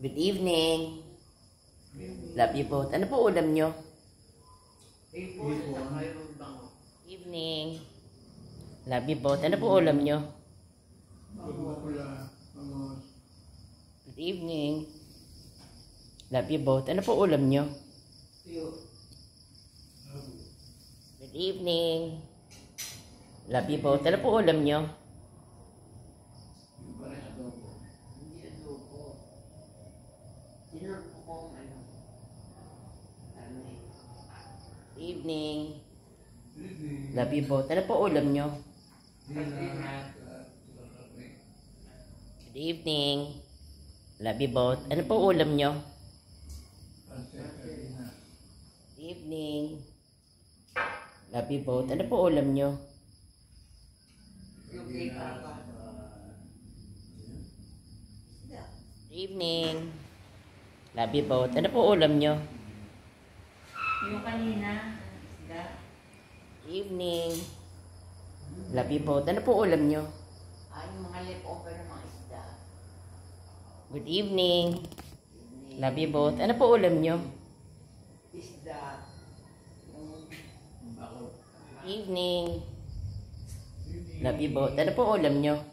Good evening. Love you both. Ano po ulam nyo? Evening. Love you both. Ano po ulam nyo? Good evening. Love you both. Ano po ulam nyo? Good evening. Love you both. Ano po ulam nyo? Evening. Love you both. Ano po ulam nyo? Good evening. Love you both. Ano po ulam nyo? Good evening. Love you both. Ano po ulam nyo? Good evening. Love you both. Ano po ulam nyo? Yung kanina, isda. Evening. Love you both. Ano po ulam nyo? Ay, yung mga leftover ng mga isda. Good evening. Love you both. Ano po ulam nyo? Isda. Evening. Love you both. Ano po ulam nyo?